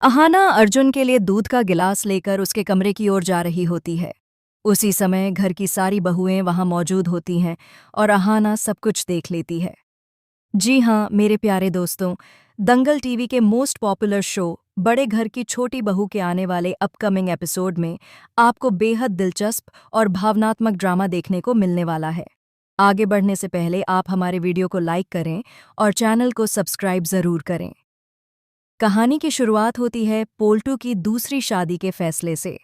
अहाना अर्जुन के लिए दूध का गिलास लेकर उसके कमरे की ओर जा रही होती है। उसी समय घर की सारी बहुएं वहां मौजूद होती हैं और अहाना सब कुछ देख लेती है। जी हाँ मेरे प्यारे दोस्तों, दंगल टीवी के मोस्ट पॉपुलर शो बड़े घर की छोटी बहू के आने वाले अपकमिंग एपिसोड में आपको बेहद दिलचस्प और भावनात्मक ड्रामा देखने को मिलने वाला है। आगे बढ़ने से पहले आप हमारे वीडियो को लाइक करें और चैनल को सब्सक्राइब ज़रूर करें। कहानी की शुरुआत होती है पोल्टू की दूसरी शादी के फैसले से।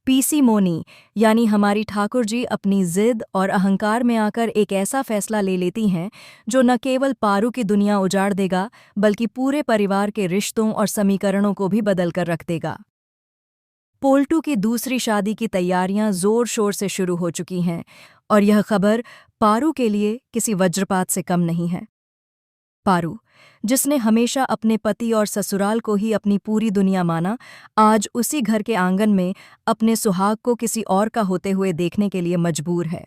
पीसी मोनी यानी हमारी ठाकुर जी अपनी जिद और अहंकार में आकर एक ऐसा फैसला ले लेती हैं जो न केवल पारू की दुनिया उजाड़ देगा बल्कि पूरे परिवार के रिश्तों और समीकरणों को भी बदल कर रख देगा। पोल्टू की दूसरी शादी की तैयारियां जोर शोर से शुरू हो चुकी हैं और यह खबर पारू के लिए किसी वज्रपात से कम नहीं है। पारू, जिसने हमेशा अपने पति और ससुराल को ही अपनी पूरी दुनिया माना, आज उसी घर के आंगन में अपने सुहाग को किसी और का होते हुए देखने के लिए मजबूर है।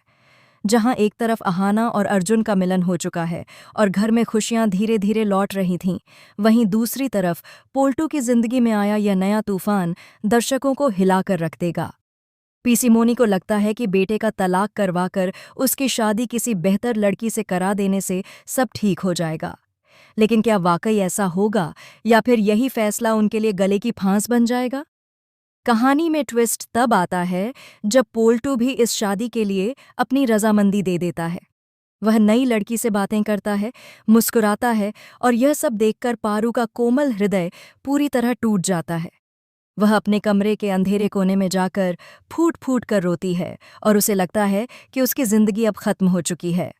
जहां एक तरफ अहाना और अर्जुन का मिलन हो चुका है और घर में खुशियां धीरे धीरे लौट रही थीं, वहीं दूसरी तरफ पोल्टू की जिंदगी में आया यह नया तूफान दर्शकों को हिलाकर रख देगा। पीसीमोनी को लगता है कि बेटे का तलाक करवाकर उसकी शादी किसी बेहतर लड़की से करा देने से सब ठीक हो जाएगा। लेकिन क्या वाकई ऐसा होगा या फिर यही फैसला उनके लिए गले की फांस बन जाएगा? कहानी में ट्विस्ट तब आता है जब पोल्टू भी इस शादी के लिए अपनी रजामंदी दे देता है। वह नई लड़की से बातें करता है, मुस्कुराता है और यह सब देखकर पारू का कोमल हृदय पूरी तरह टूट जाता है। वह अपने कमरे के अंधेरे कोने में जाकर फूट फूट कर रोती है और उसे लगता है कि उसकी जिंदगी अब खत्म हो चुकी है।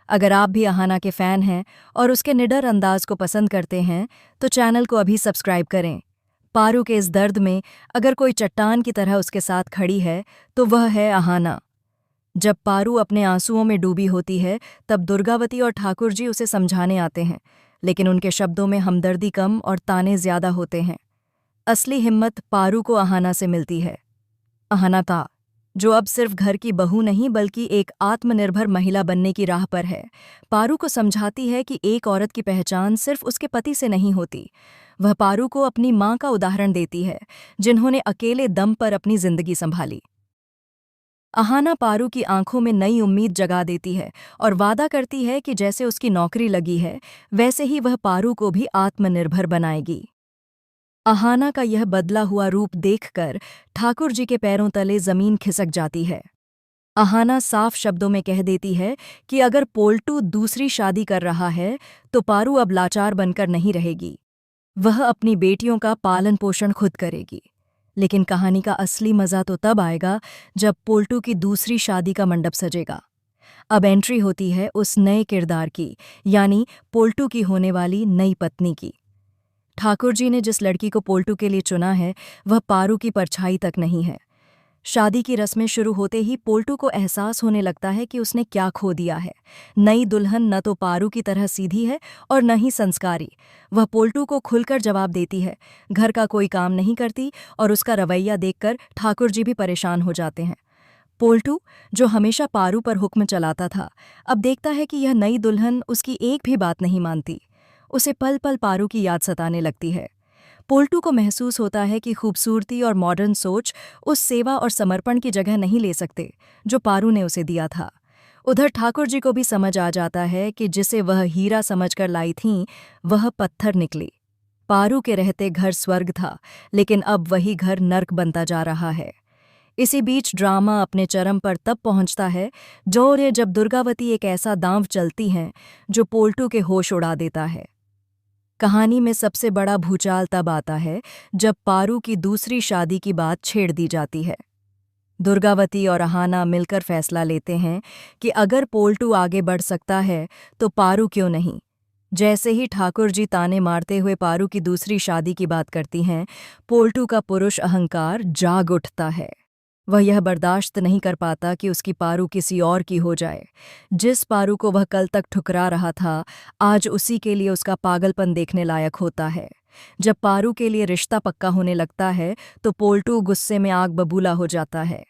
अगर आप भी अहाना के फ़ैन हैं और उसके निडर अंदाज को पसंद करते हैं तो चैनल को अभी सब्सक्राइब करें। पारू के इस दर्द में अगर कोई चट्टान की तरह उसके साथ खड़ी है तो वह है अहाना। जब पारू अपने आंसुओं में डूबी होती है तब दुर्गावती और ठाकुर जी उसे समझाने आते हैं, लेकिन उनके शब्दों में हमदर्दी कम और ताने ज्यादा होते हैं। असली हिम्मत पारू को अहाना से मिलती है। अहाना था जो अब सिर्फ घर की बहू नहीं बल्कि एक आत्मनिर्भर महिला बनने की राह पर है। पारू को समझाती है कि एक औरत की पहचान सिर्फ उसके पति से नहीं होती। वह पारू को अपनी माँ का उदाहरण देती है, जिन्होंने अकेले दम पर अपनी जिंदगी संभाली। अहाना पारू की आंखों में नई उम्मीद जगा देती है और वादा करती है कि जैसे उसकी नौकरी लगी है वैसे ही वह पारू को भी आत्मनिर्भर बनाएगी। अहाना का यह बदला हुआ रूप देखकर ठाकुर जी के पैरों तले जमीन खिसक जाती है। अहाना साफ शब्दों में कह देती है कि अगर पोल्टू दूसरी शादी कर रहा है तो पारू अब लाचार बनकर नहीं रहेगी। वह अपनी बेटियों का पालन पोषण खुद करेगी। लेकिन कहानी का असली मजा तो तब आएगा जब पोल्टू की दूसरी शादी का मंडप सजेगा। अब एंट्री होती है उस नए किरदार की, यानी पोल्टू की होने वाली नई पत्नी की। ठाकुर जी ने जिस लड़की को पोल्टू के लिए चुना है वह पारू की परछाई तक नहीं है। शादी की रस्में शुरू होते ही पोल्टू को एहसास होने लगता है कि उसने क्या खो दिया है। नई दुल्हन न तो पारू की तरह सीधी है और न ही संस्कारी। वह पोल्टू को खुलकर जवाब देती है, घर का कोई काम नहीं करती और उसका रवैया देखकर ठाकुर जी भी परेशान हो जाते हैं। पोल्टू, जो हमेशा पारू पर हुक्म चलाता था, अब देखता है कि यह नई दुल्हन उसकी एक भी बात नहीं मानती। उसे पल पल पारू की याद सताने लगती है। पोल्टू को महसूस होता है कि खूबसूरती और मॉडर्न सोच उस सेवा और समर्पण की जगह नहीं ले सकते जो पारू ने उसे दिया था। उधर ठाकुर जी को भी समझ आ जाता है कि जिसे वह हीरा समझकर लाई थीं वह पत्थर निकली। पारू के रहते घर स्वर्ग था, लेकिन अब वही घर नर्क बनता जा रहा है। इसी बीच ड्रामा अपने चरम पर तब पहुंचता है जब दुर्गावती एक ऐसा दांव चलती हैं जो पोल्टू के होश उड़ा देता है। कहानी में सबसे बड़ा भूचाल तब आता है जब पारू की दूसरी शादी की बात छेड़ दी जाती है। दुर्गावती और अहाना मिलकर फैसला लेते हैं कि अगर पोल्टू आगे बढ़ सकता है तो पारू क्यों नहीं। जैसे ही ठाकुर जी ताने मारते हुए पारू की दूसरी शादी की बात करती हैं, पोल्टू का पुरुष अहंकार जाग उठता है। वह यह बर्दाश्त नहीं कर पाता कि उसकी पारू किसी और की हो जाए। जिस पारू को वह कल तक ठुकरा रहा था, आज उसी के लिए उसका पागलपन देखने लायक होता है। जब पारू के लिए रिश्ता पक्का होने लगता है तो पोल्टू गुस्से में आग बबूला हो जाता है।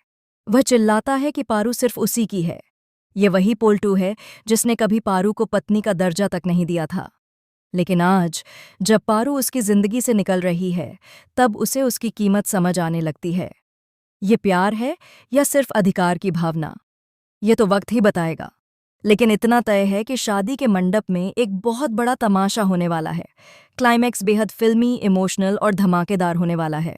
वह चिल्लाता है कि पारू सिर्फ उसी की है। ये वही पोल्टू है जिसने कभी पारू को पत्नी का दर्जा तक नहीं दिया था। लेकिन आज जब पारू उसकी जिंदगी से निकल रही है, तब उसे उसकी कीमत समझ आने लगती है। ये प्यार है या सिर्फ अधिकार की भावना, ये तो वक्त ही बताएगा। लेकिन इतना तय है कि शादी के मंडप में एक बहुत बड़ा तमाशा होने वाला है। क्लाइमैक्स बेहद फिल्मी, इमोशनल और धमाकेदार होने वाला है।